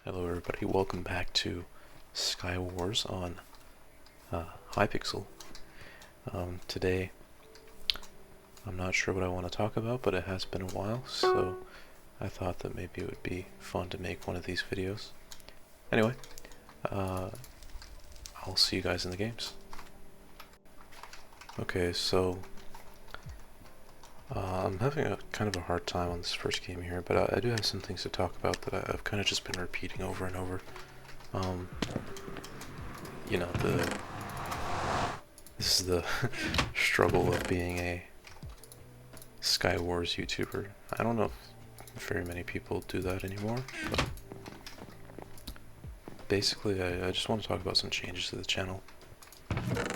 Hello everybody, welcome back to Skywars on Hypixel. Today, I'm not sure what I want to talk about, but it has been a while, so I thought that maybe it would be fun to make one of these videos. Anyway, I'll see you guys in the games. Okay, so I'm having a kind of a hard time on this first game here, but I do have some things to talk about that I've kind of just been repeating over and over. You know, this is the struggle of being a Skywars YouTuber. I don't know if very many people do that anymore, but basically I just want to talk about some changes to the channel.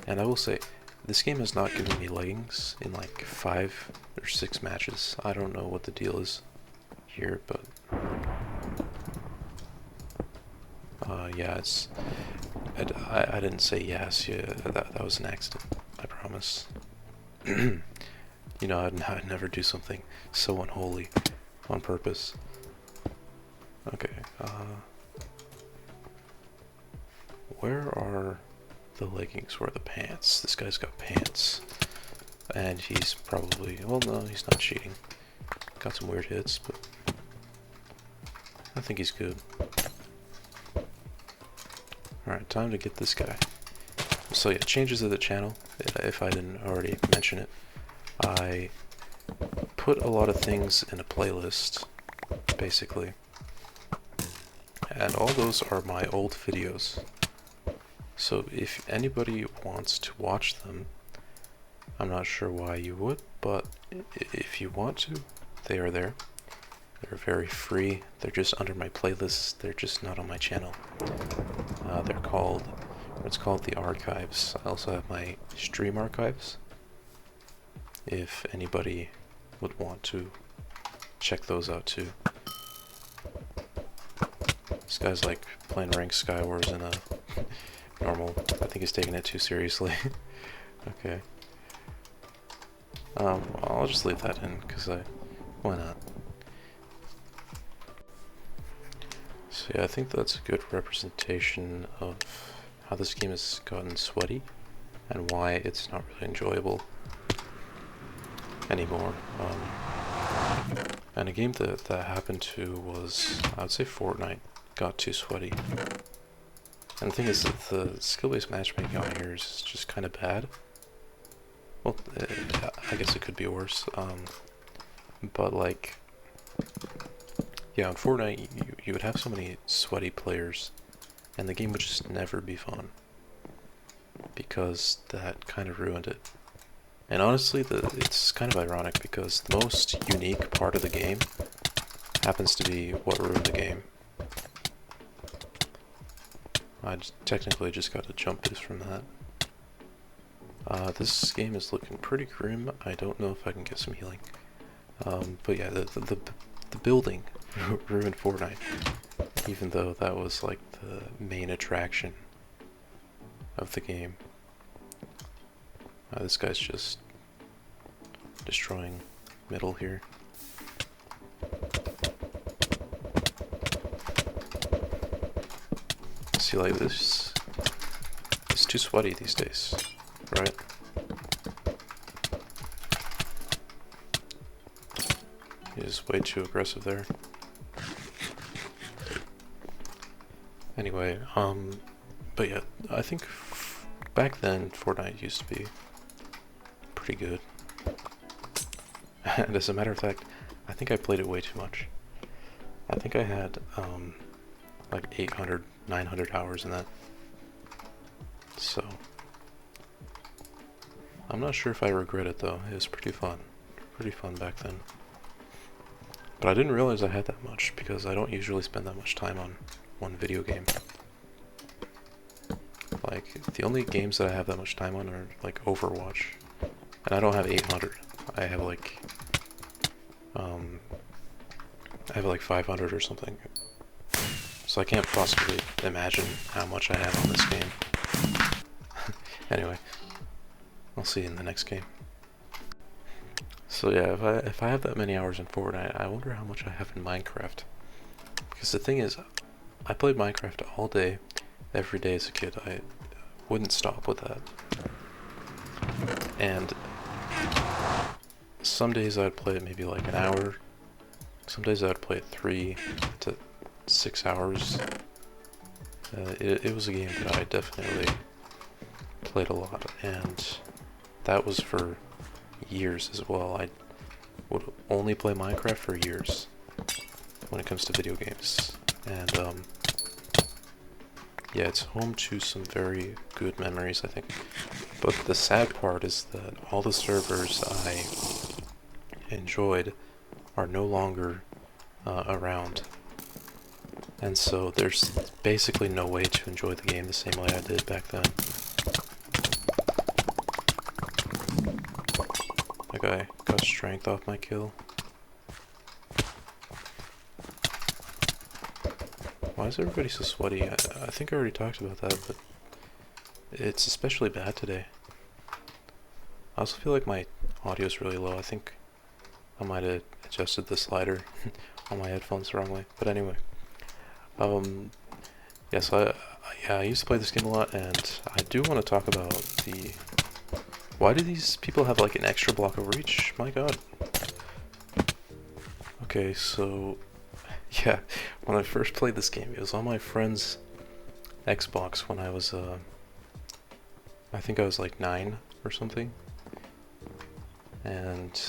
And I will say, this game has not given me leggings in like 5 or 6 matches. I don't know what the deal is here, but yeah, it's I didn't say yes. Yeah, that was an accident. I promise. You know, I'd never do something so unholy on purpose. Okay. Where are the leggings? Where are the pants? This guy's got pants. And he's probably, well, no, he's not cheating. Got some weird hits, but I think he's good. Alright, time to get this guy. So yeah, changes to the channel, if I didn't already mention it. I put a lot of things in a playlist, basically. And all those are my old videos. So if anybody wants to watch them, I'm not sure why you would, but if you want to, they are there. They're very free. They're just under my playlists. They're just not on my channel. They're called, it's called the archives. I also have my stream archives, if anybody would want to check those out too. This guy's like playing ranked Skywars in a normal, I think he's taking it too seriously. Okay. I'll just leave that in, because why not? So yeah, I think that's a good representation of how this game has gotten sweaty, and why it's not really enjoyable anymore. And a game that happened to was, I would say Fortnite got too sweaty. And the thing is that the skill-based matchmaking on here is just kind of bad. Well, I guess it could be worse. But like, yeah, in Fortnite you would have so many sweaty players, and the game would just never be fun, because that kind of ruined it. And honestly, it's kind of ironic, because the most unique part of the game happens to be what ruined the game. I technically just got a jump boost from that. This game is looking pretty grim. I don't know if I can get some healing. But yeah, the building ruined Fortnite, even though that was like the main attraction of the game. This guy's just destroying middle here. See, like this, it's too sweaty these days, right? He's way too aggressive there. Anyway, but yeah, I think back then Fortnite used to be pretty good. And as a matter of fact, I think I played it way too much. I think I had like 800, 900 hours in that. So I'm not sure if I regret it though. It was pretty fun back then. But I didn't realize I had that much, because I don't usually spend that much time on one video game. Like, the only games that I have that much time on are like Overwatch, and I don't have 800. I have like 500 or something. So I can't possibly imagine how much I have on this game. Anyway, I'll see you in the next game. So yeah, if I have that many hours in Fortnite, I wonder how much I have in Minecraft. Because the thing is, I played Minecraft all day, every day as a kid. I wouldn't stop with that. And some days I'd play it maybe like an hour. Some days I'd play it 3 to 6 hours. It was a game that I definitely played a lot, and that was for years as well. I would only play Minecraft for years when it comes to video games. And yeah, it's home to some very good memories, I think. But the sad part is that all the servers I enjoyed are no longer around. And so there's basically no way to enjoy the game the same way I did back then. That guy got strength off my kill. Why is everybody so sweaty? I think I already talked about that, but it's especially bad today. I also feel like my audio is really low. I think I might have adjusted the slider on my headphones wrongly. But anyway, yeah, so I used to play this game a lot, and I do want to talk about the... Why do these people have like an extra block of reach? My god. Okay, so... Yeah, when I first played this game, it was on my friend's Xbox when I was, I think I was like 9 or something. And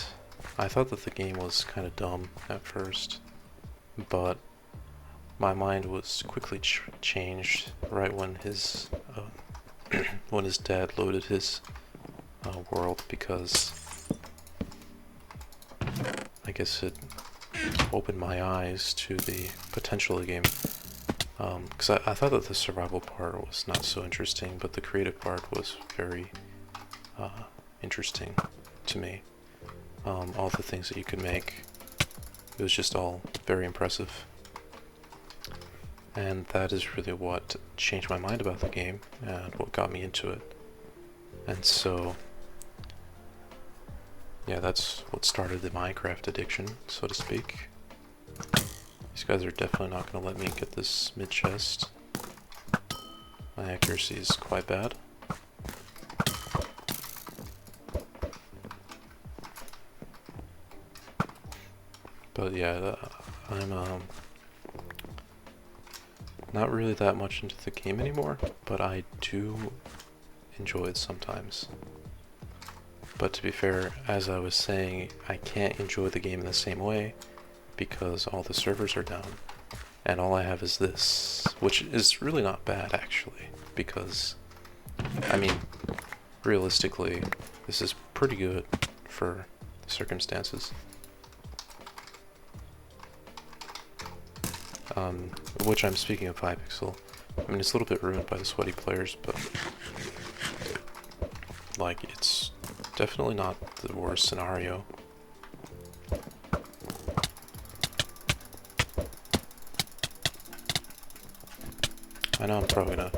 I thought that the game was kind of dumb at first, but my mind was quickly changed right when his when his dad loaded his world, because I guess it opened my eyes to the potential of the game. Because I thought that the survival part was not so interesting, but the creative part was very interesting to me. All the things that you could make, it was just all very impressive. And that is really what changed my mind about the game and what got me into it. And so, yeah, that's what started the Minecraft addiction, so to speak. These guys are definitely not going to let me get this mid-chest. My accuracy is quite bad. But yeah, I'm not really that much into the game anymore, but I do enjoy it sometimes. But to be fair, as I was saying, I can't enjoy the game in the same way because all the servers are down, and all I have is this, which is really not bad actually, because, I mean, realistically, this is pretty good for the circumstances. Which I'm speaking of Hypixel. I mean, it's a little bit ruined by the sweaty players, but like, it's definitely not the worst scenario. I know I'm probably gonna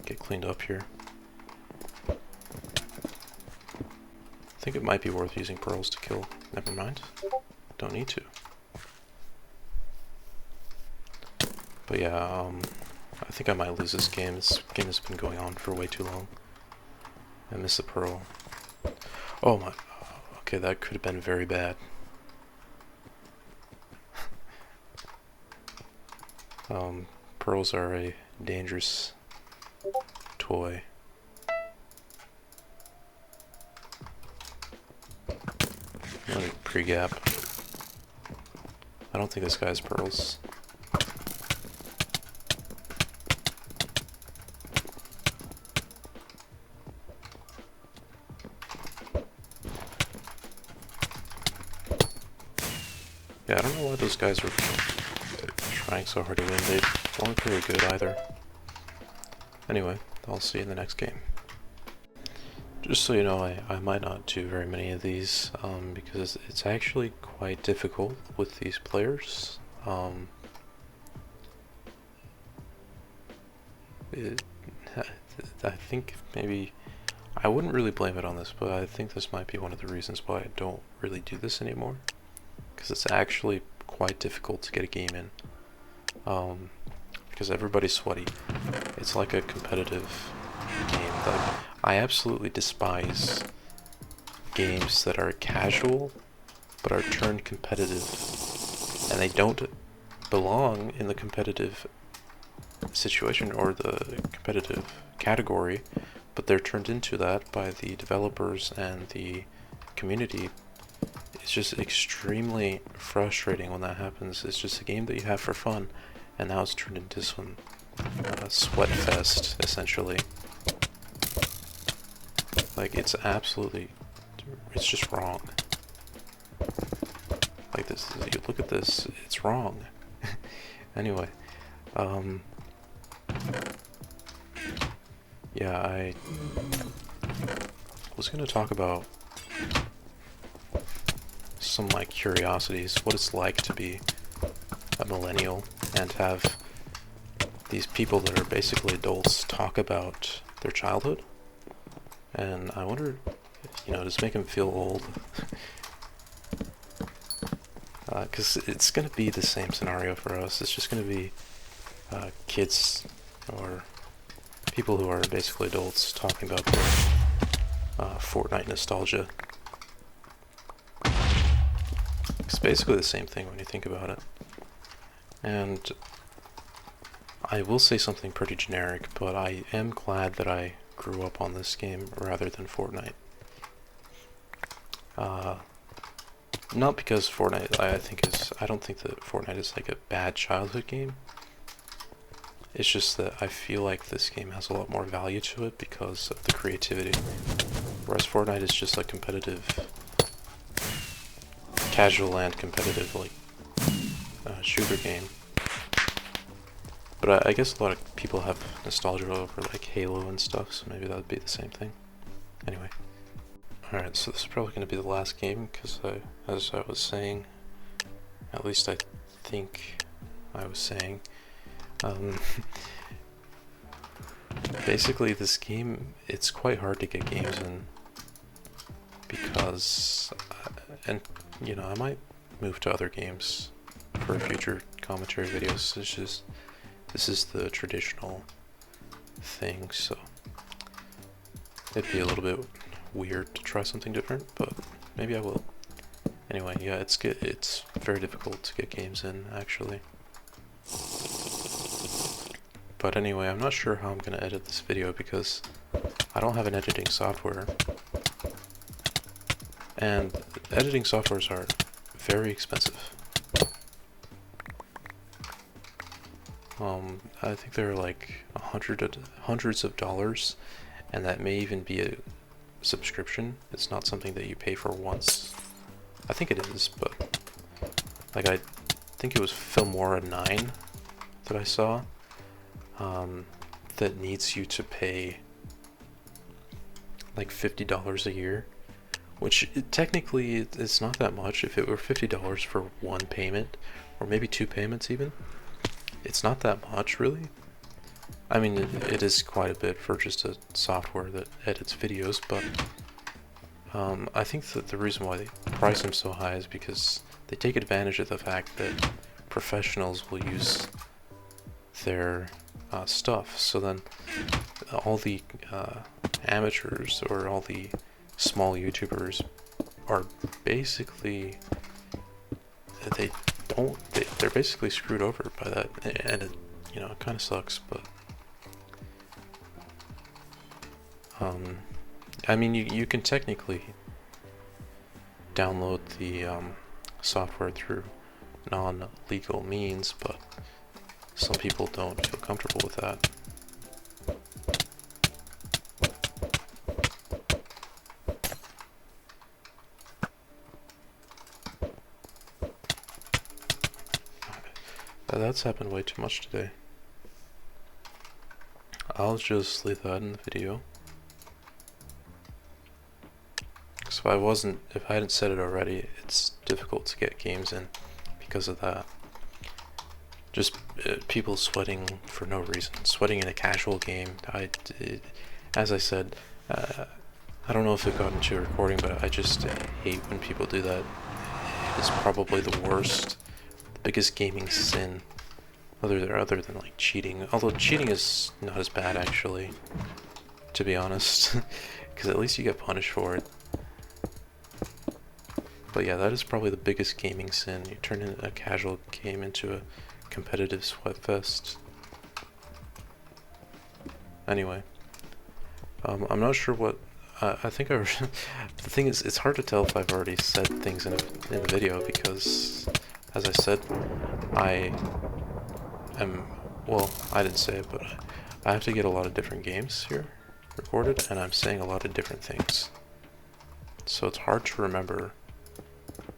get cleaned up here. I think it might be worth using pearls to kill. Never mind. Don't need to. But yeah, I think I might lose this game. This game has been going on for way too long. I miss a pearl. Oh my... Okay, that could have been very bad. Pearls are a dangerous toy. Let me pre-gap. I don't think this guy has pearls. Yeah, I don't know why those guys are trying so hard to win. They weren't very good either. Anyway, I'll see you in the next game. Just so you know, I might not do very many of these, because it's actually quite difficult with these players. I think maybe... I wouldn't really blame it on this, but I think this might be one of the reasons why I don't really do this anymore. Because it's actually quite difficult to get a game in. because everybody's sweaty. It's like a competitive game. Like, I absolutely despise games that are casual but are turned competitive, and they don't belong in the competitive situation or the competitive category, but they're turned into that by the developers and the community. It's just extremely frustrating when that happens. It's just a game that you have for fun, and now it's turned into some sweat fest, essentially. Like, it's just wrong. Like, this, you look at this, it's wrong. Anyway, yeah, I was gonna talk about some of my curiosities, what it's like to be a millennial and have these people that are basically adults talk about their childhood. And I wonder, does it make them feel old? Because it's going to be the same scenario for us. It's just going to be kids or people who are basically adults talking about their Fortnite nostalgia. It's basically the same thing when you think about it. And I will say something pretty generic, but I am glad that I grew up on this game rather than Fortnite. Not because Fortnite, I don't think that Fortnite is like a bad childhood game. It's just that I feel like this game has a lot more value to it because of the creativity. Whereas Fortnite is just a competitive, casual and competitive, like, shooter game. But I guess a lot of people have nostalgia over like Halo and stuff, so maybe that would be the same thing. Anyway. Alright, so this is probably going to be the last game, because as I was saying, at least I think I was saying, basically this game, it's quite hard to get games in, because, and I might move to other games for future commentary videos. It's just, this is the traditional thing, so it'd be a little bit weird to try something different, but maybe I will. Anyway, yeah, it's very difficult to get games in, actually. But anyway, I'm not sure how I'm gonna edit this video because I don't have an editing software, and editing softwares are very expensive. I think they're like hundreds of dollars, and that may even be a subscription. It's not something that you pay for once. I think it is, but like I think it was Filmora 9 that I saw that needs you to pay like $50 a year, which technically it's not that much. If it were $50 for one payment, or maybe two payments even, it's not that much really. I mean, it is quite a bit for just a software that edits videos, but I think that the reason why they price them so high is because they take advantage of the fact that professionals will use their stuff. So then all the amateurs or all the small YouTubers are basically, they're basically screwed over by that, and it, it kind of sucks, but I mean, you can technically download the software through non-legal means, but some people don't feel comfortable with that. That's happened way too much today. I'll just leave that in the video. So if I hadn't said it already, it's difficult to get games in because of that. Just people sweating for no reason, sweating in a casual game. As I said, I don't know if it got into recording, but I just hate when people do that. It's probably the worst, the biggest gaming sin other than like cheating. Although cheating is not as bad actually, to be honest, because at least you get punished for it. But yeah, that is probably the biggest gaming sin. You turn a casual game into a competitive sweatfest. Anyway, I'm not sure what. I think the thing is, it's hard to tell if I've already said things in the video because, as I said, I didn't say it, but I have to get a lot of different games here recorded, and I'm saying a lot of different things. So it's hard to remember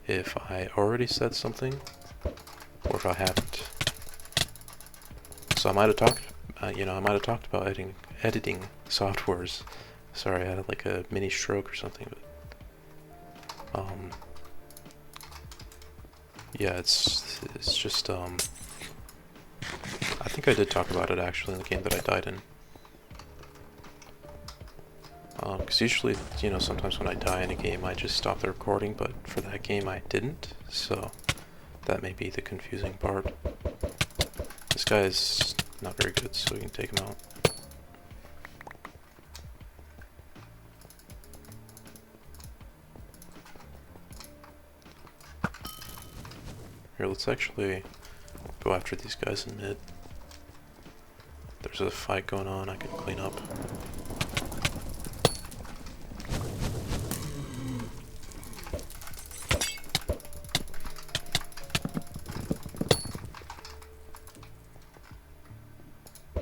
if I already said something or if I haven't. So I might have talked, I might have talked about editing softwares. Sorry, I had like a mini stroke or something. But, yeah, it's just I think I did talk about it actually in the game that I died in. Because usually, sometimes when I die in a game, I just stop the recording, but for that game I didn't, so that may be the confusing part. This guy is not very good, so we can take him out. Here, let's actually go after these guys in mid. There's a fight going on, I can clean up.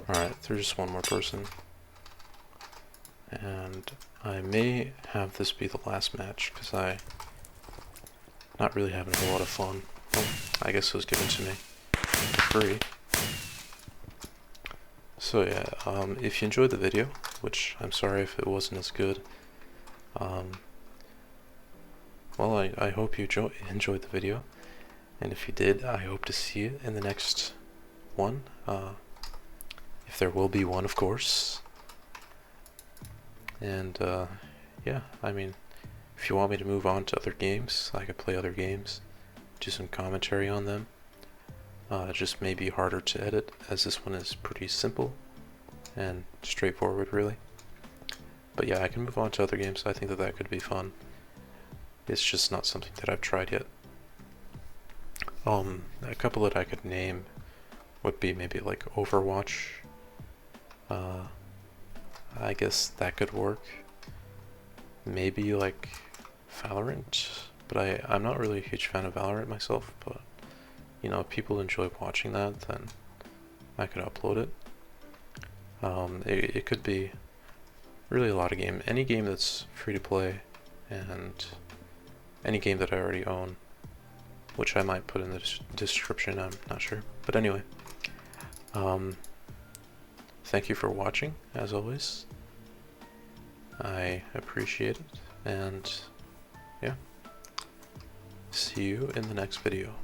Alright, there's just one more person. And I may have this be the last match, because I'm not really having a lot of fun. Well, I guess it was given to me for free. So yeah, if you enjoyed the video, which I'm sorry if it wasn't as good, well, I hope you enjoyed the video, and if you did, I hope to see you in the next one, if there will be one, of course. And yeah, I mean, if you want me to move on to other games, I could play other games, do some commentary on them. It just may be harder to edit, as this one is pretty simple and straightforward, really. But yeah, I can move on to other games. I think that could be fun. It's just not something that I've tried yet. A couple that I could name would be maybe like Overwatch. I guess that could work. Maybe like Valorant, but I'm not really a huge fan of Valorant myself, but if people enjoy watching that, then I could upload it. It could be really a lot of games. Any game that's free to play, and any game that I already own, which I might put in the description, I'm not sure. But anyway, thank you for watching, as always. I appreciate it, and yeah, see you in the next video.